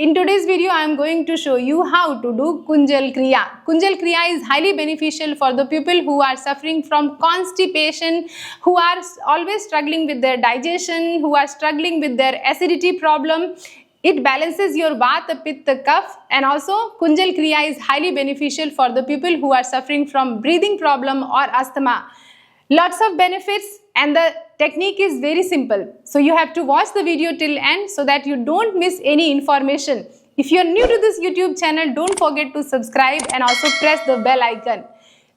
In today's video, I am going to show you how to do Kunjal Kriya. Kunjal Kriya is highly beneficial for the people who are suffering from constipation, who are always struggling with their digestion, who are struggling with their acidity problem. It balances your Vata, Pitta, Kapha, and also Kunjal Kriya is highly beneficial for the people who are suffering from breathing problem or asthma. Lots of benefits, and the technique is very simple. So you have to watch the video till end so that you don't miss any information. If you are new to this YouTube channel, don't forget to subscribe and also press the bell icon.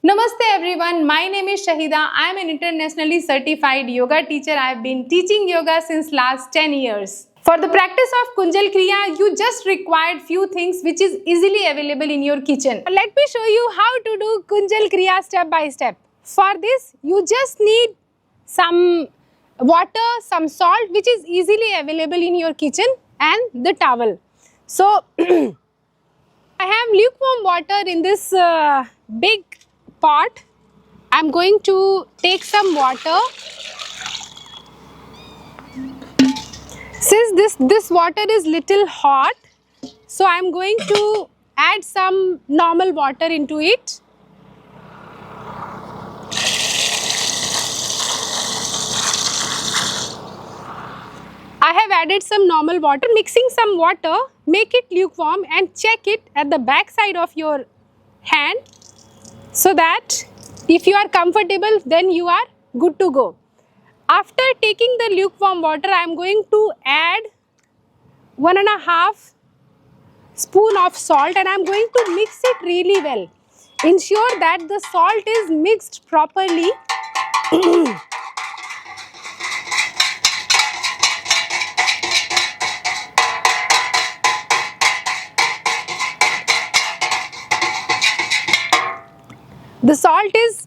Namaste everyone, my name is Shahida. I am an internationally certified yoga teacher. I have been teaching yoga since last 10 years. For the practice of Kunjal Kriya, you just required few things which is easily available in your kitchen. Let me show you how to do Kunjal Kriya step by step. For this, you just need some water, some salt which is easily available in your kitchen, and the towel. So, I have lukewarm water in this big pot. I am going to take some water. Since this water is little hot, so I am going to add some normal water into it. I have added some normal water. Mixing some water, make it lukewarm and check it at the back side of your hand so that if you are comfortable, then you are good to go. After taking the lukewarm water, I am going to add 1.5 spoon of salt and I am going to mix it really well. Ensure that the salt is mixed properly. The salt is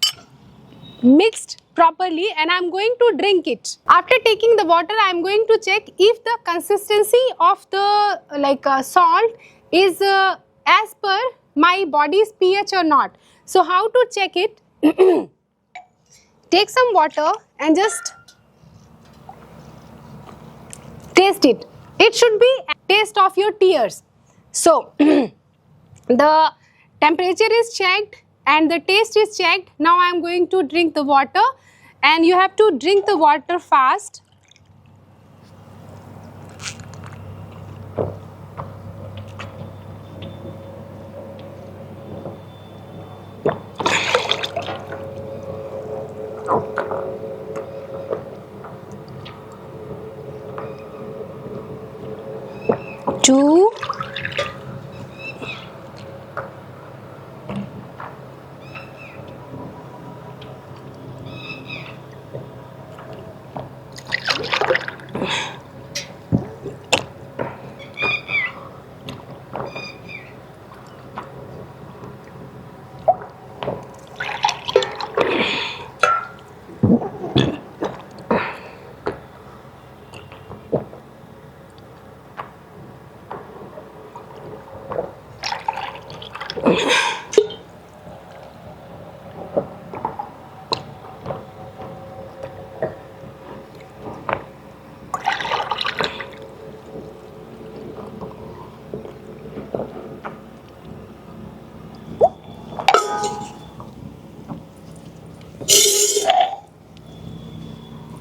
mixed properly and I am going to drink it. After taking the water, I am going to check if the consistency of the salt is as per my body's pH or not. So how to check it? Take some water and just taste it. It should be a taste of your tears. So the temperature is checked and the taste is checked. Now I am going to drink the water, and you have to drink the water fast. Two.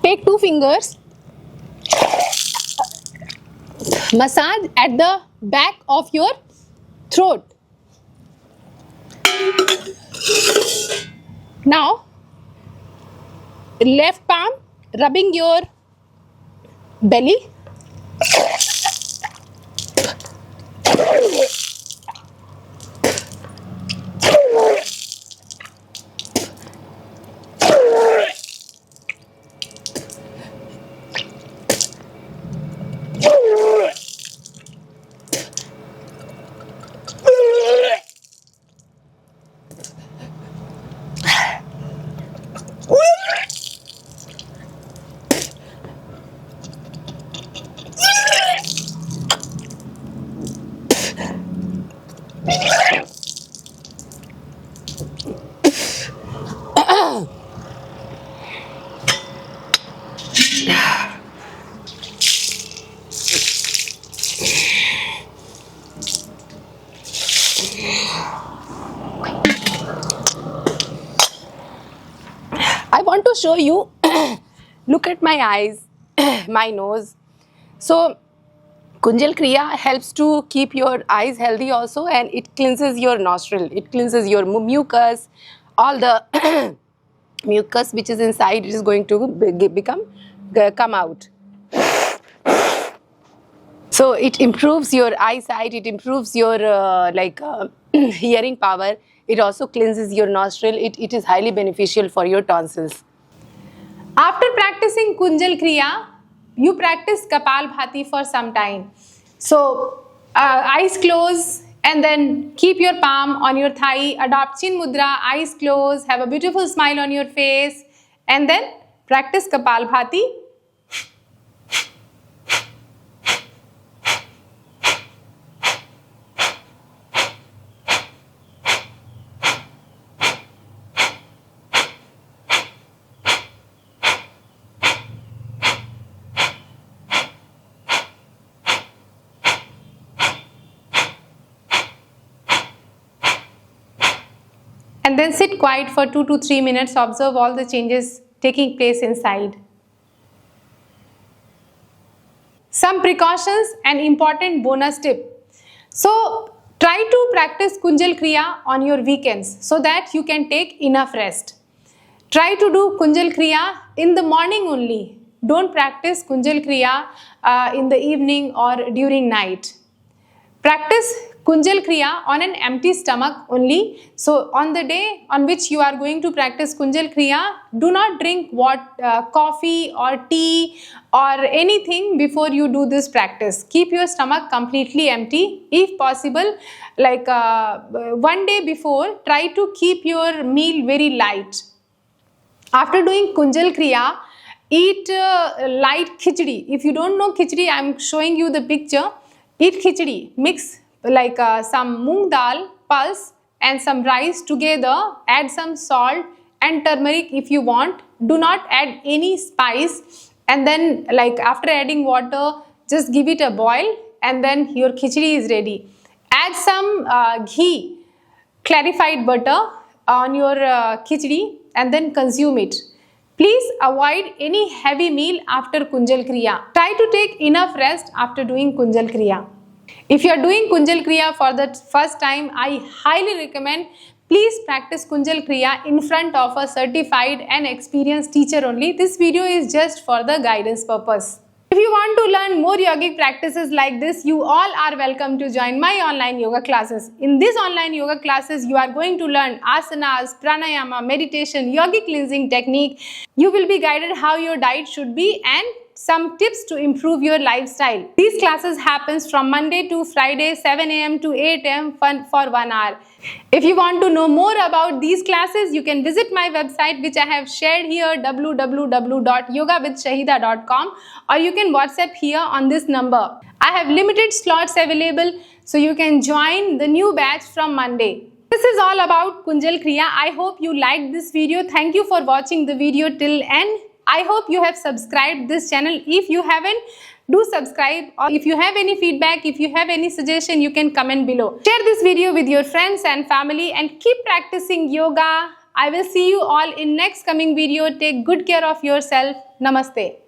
Take 2 fingers, massage at the back of your throat. Now, left palm rubbing your belly. show you. Look at my eyes, my nose. So Kunjal Kriya helps to keep your eyes healthy also, and it cleanses your nostril. It cleanses your mucus, all the mucus which is inside. It is going to come out. So it improves your eyesight. It improves your hearing power. It also cleanses your nostril. It is highly beneficial for your tonsils. After practicing Kunjal Kriya, you practice Kapalbhati for some time. So, eyes closed and then keep your palm on your thigh, adopt Chin Mudra, eyes closed, have a beautiful smile on your face, and then practice Kapalbhati. And then sit quiet for 2 to 3 minutes, observe all the changes taking place inside. Some precautions and important bonus tip. So try to practice Kunjal Kriya on your weekends so that you can take enough rest. Try to do Kunjal Kriya in the morning only. Don't practice Kunjal Kriya in the evening or during night. Practice Kunjal Kriya on an empty stomach only. So on the day on which you are going to practice Kunjal Kriya, do not drink coffee or tea or anything before you do this practice. Keep your stomach completely empty. If possible, like one day before, try to keep your meal very light. After doing Kunjal Kriya, eat light khichdi. If you don't know khichdi, I am showing you the picture. Eat khichdi. Mix like some moong dal, pulse and some rice together. Add some salt and turmeric if you want. Do not add any spice. And then like after adding water, just give it a boil and then your khichdi is ready. Add some ghee, clarified butter on your khichdi and then consume it. Please avoid any heavy meal after Kunjal Kriya. Try to take enough rest after doing Kunjal Kriya. If you are doing Kunjal Kriya for the first time, I highly recommend please practice Kunjal Kriya in front of a certified and experienced teacher only. This video is just for the guidance purpose. If you want to learn more yogic practices like this, you all are welcome to join my online yoga classes. In these online yoga classes, you are going to learn asanas, pranayama, meditation, yogic cleansing technique. You will be guided how your diet should be and some tips to improve your lifestyle. These classes happens from Monday to Friday, 7 a.m. to 8 a.m. for 1 hour. If you want to know more about these classes, you can visit my website which I have shared here, www.yogawithshahida.com, or you can WhatsApp here on this number. I have limited slots available, so you can join the new batch from Monday. This is all about Kunjal Kriya. I hope you liked this video. Thank you for watching the video till end. I hope you have subscribed this channel. If you haven't, do subscribe. Or if you have any feedback, if you have any suggestion, you can comment below. Share this video with your friends and family and keep practicing yoga. I will see you all in next coming video. Take good care of yourself. Namaste.